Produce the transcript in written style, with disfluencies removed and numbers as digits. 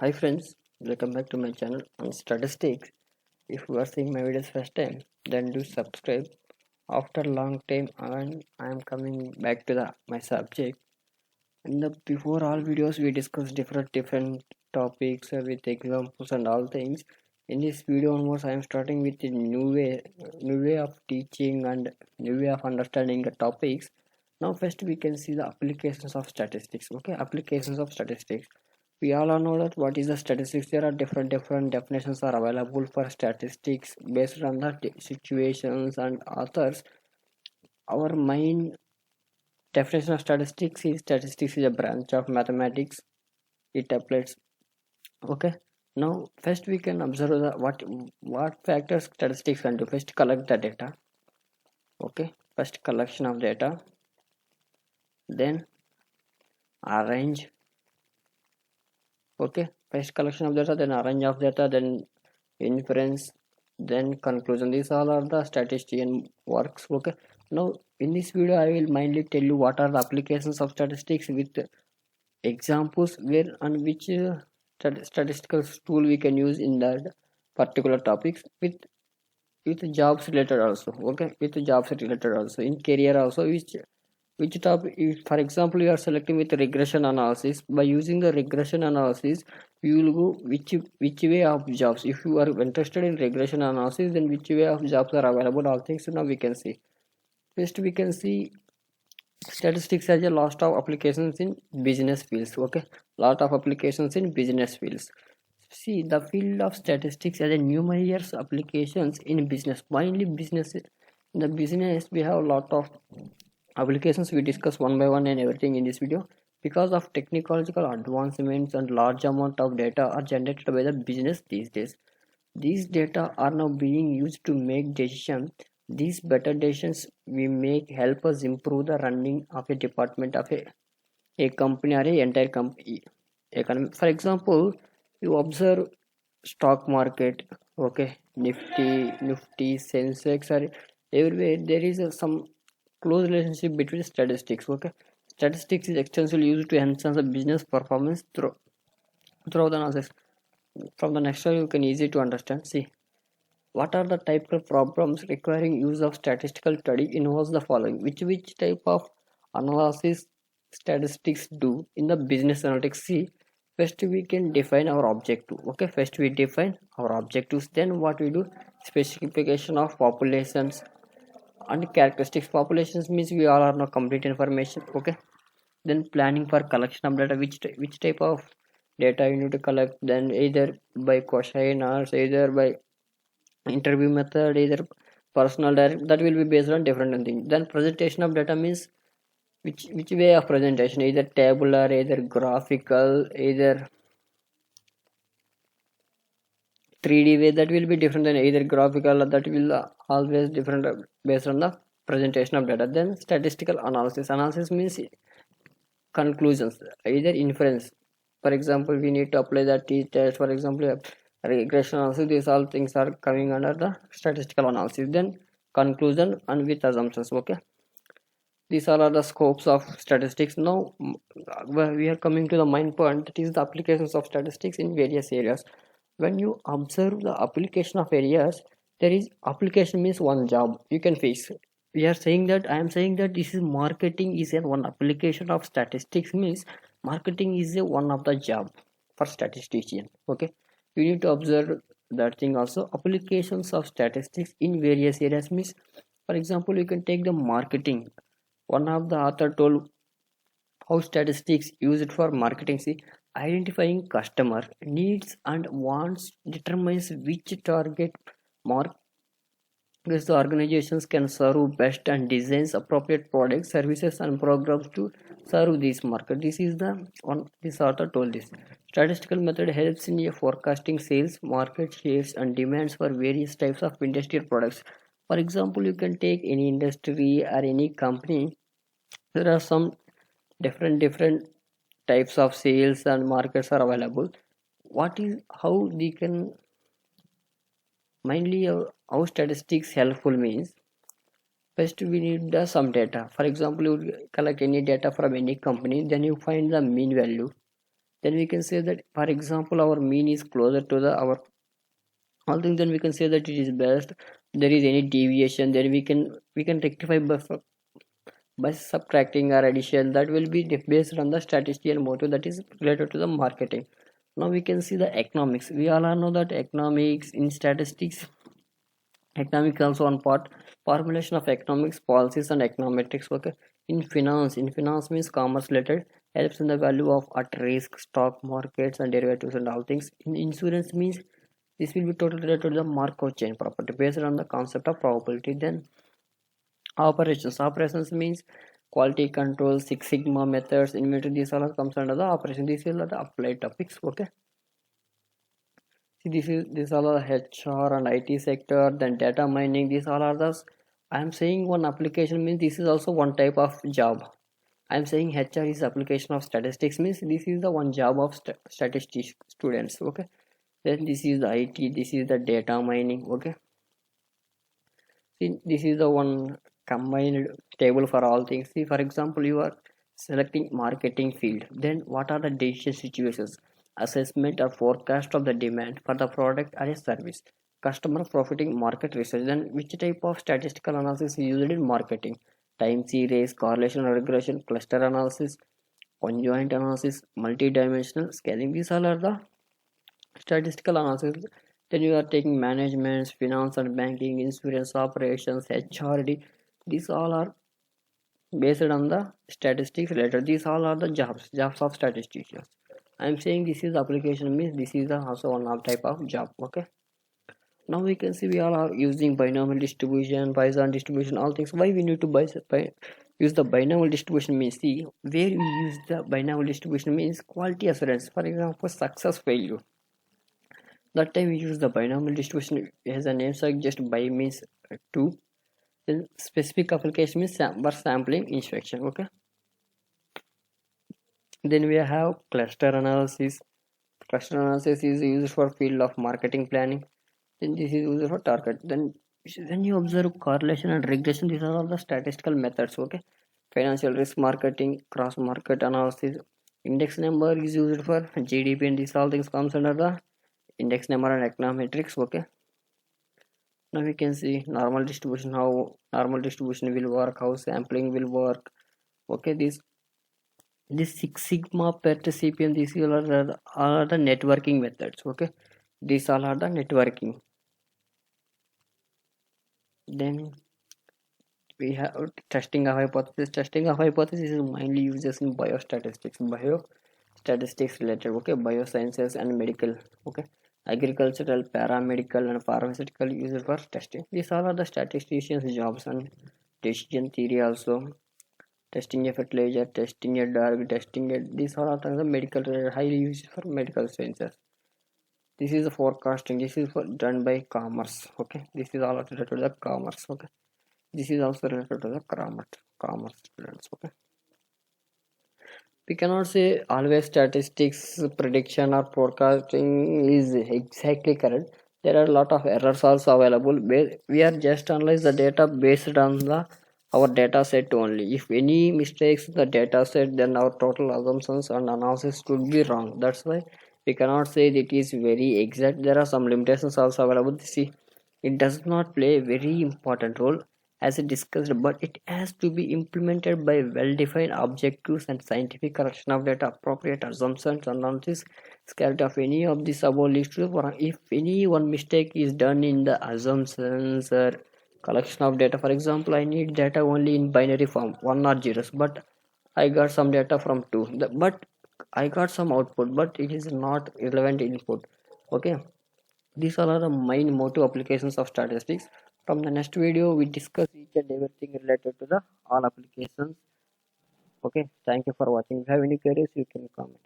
Hi friends, welcome back to my channel on statistics. If you are seeing my videos first time, then do subscribe. After long time, and I am coming back to the my subject. In the before all videos, we discuss different topics with examples and all things. In this video onwards, I am starting with a new way of teaching and new way of understanding the topics. Now, first we can see the applications of statistics. Okay, applications of statistics. We all know that what is the statistics. There are different definitions are available for statistics based on the situations and authors. Our main definition of statistics is a branch of mathematics. It applies. Okay, now first we can observe the what factors statistics can do. First collect the data. Okay, first collection of data, then arrange. Okay, first collection of data, then arrange of data, then inference, then conclusion. These all are the statistician works. Okay, now in this video I will mainly tell you what are the applications of statistics with examples where and which statistical tool we can use in that particular topics with jobs related also. Okay, with jobs related also, in career also, which topic. If for example you are selecting with regression analysis, by using the regression analysis you will go which way of jobs. If you are interested in regression analysis, then which way of jobs are available, all things. So now we can see. First we can see statistics has a lot of applications in business fields. Okay, lot of applications in business fields. See, the field of statistics has a numerous applications in business, mainly business. In the business we have a lot of applications. We discuss one by one and everything in this video. Because of technological advancements and large amount of data are generated by the business these days. These data are now being used to make decisions. These better decisions we make help us improve the running of a department of a company or a entire company economy. For example, you observe stock market. Okay, nifty sensex or everywhere there is some close relationship between statistics. Okay, statistics is extensively used to enhance the business performance through the analysis. From the next slide you can easy to understand. See, what are the type of problems requiring use of statistical study involves the following. Which type of analysis statistics do in the business analytics? See, first we can define our objective. Okay, first we define our objectives, then what we do, specification of populations and characteristics. Populations means we all are not complete information. Okay, then planning for collection of data. Which type of data you need to collect, then either by question or either by interview method, either personal direct, that will be based on different things. Then presentation of data means which way of presentation, either tabular, either graphical, either 3D way, that will be different than either graphical. That will always different based on the presentation of data. Then statistical analysis means conclusions, either inference. For example, we need to apply the t-test. For example, regression analysis. These all things are coming under the statistical analysis. Then conclusion and with assumptions. Okay, these all are the scopes of statistics. Now we are coming to the main point, that is the applications of statistics in various areas. When you observe the application of areas, there is application means one job you can face. We are saying that, I am saying that this is marketing is a one application of statistics means marketing is a one of the job for statistician. Okay, you need to observe that thing also. Applications of statistics in various areas means, for example, you can take the marketing. One of the author told how statistics use it for marketing. See, identifying customer needs and wants determines which target market the organizations can serve best and designs appropriate products, services, and programs to serve this market. This is the on this author told this. Statistical method helps in a forecasting sales, market shares, and demands for various types of industrial products. For example, you can take any industry or any company. There are some different types of sales and markets are available. What is how they can mainly how statistics helpful means, first we need some data. For example, you collect any data from any company, then you find the mean value. then we can say that, for example, our mean is closer to the our all things, then we can say that it is best. There is any deviation, then we can rectify by subtracting or addition. That will be based on the statistical motive that is related to the marketing. Now we can see the economics. We all know that economics in statistics, economics also one part, formulation of economics policies and econometrics. Okay, in finance means commerce related, helps in the value of at risk stock markets and derivatives and all things. In insurance means this will be totally related to the Markov chain property based on the concept of probability. Then operations means quality control, Six Sigma methods, inventory. These all comes under the operation. These are the applied topics. Okay, see, this all are HR and IT sector. Then data mining. These all are the. I am saying one application means this is also one type of job. I am saying HR is application of statistics means this is the one job of statistics students. Okay, then this is the IT. This is the data mining. Okay, see, this is the one combined table for all things. See, for example, you are selecting marketing field, then what are the decision situations? Assessment or forecast of the demand for the product or a service, customer profiting, market research. Then which type of statistical analysis is used in marketing? Time series, correlation or regression, cluster analysis, conjoint analysis, multi-dimensional scaling. These all are the statistical analysis. Then you are taking management, finance and banking, insurance operations, HRD. These all are based on the statistics related. These all are the jobs of statisticians. I am saying this is application means this is also one type of job. Okay, now we can see we all are using binomial distribution, Poisson distribution, all things. Why we need to use the binomial distribution means, see, where we use the binomial distribution means quality assurance. For example, success failure, that time we use the binomial distribution as a name suggests. By means two, then specific application means sampling inspection. Okay, then we have cluster analysis. Cluster analysis is used for field of marketing planning. Then this is used for target. Then when you observe correlation and regression, these are all the statistical methods. Okay, financial risk marketing, cross market analysis. Index number is used for GDP, and these all things comes under the index number and econometrics. Okay, now we can see normal distribution, how normal distribution will work, how sampling will work. Okay, this Six Sigma PERT CPM, these all are the networking methods. Okay, these all are the networking. Then we have testing a hypothesis. Testing a hypothesis is mainly used in biostatistics related. Okay, biosciences and medical. Okay, agricultural, paramedical and pharmaceutical used for testing. These all are the statisticians jobs. And decision theory also, testing a fertilizer, testing a drug, testing a, these are all the medical highly used for medical sciences. This is the forecasting. This is for done by commerce. Okay, this is all related to the commerce. Okay, this is also related to the commerce students. Okay, we cannot say always statistics prediction or forecasting is exactly correct. There are a lot of errors also available. We are just analyze the data based on the our data set only. If any mistakes in the data set, then our total assumptions and analysis could be wrong. That's why we cannot say that it is very exact. There are some limitations also available. See, it does not play a very important role as it discussed, but it has to be implemented by well-defined objectives and scientific correction of data, appropriate assumptions, analysis, scarcity of any of these above listed. If any one mistake is done in the assumptions or collection of data, for example, I need data only in binary form, one or zeros, but I got some data from two. But I got some output, but it is not relevant input. Okay, these all are the main motive applications of statistics. From the next video, we discuss each and everything related to the all applications. Okay, thank you for watching. If you have any queries, you can comment.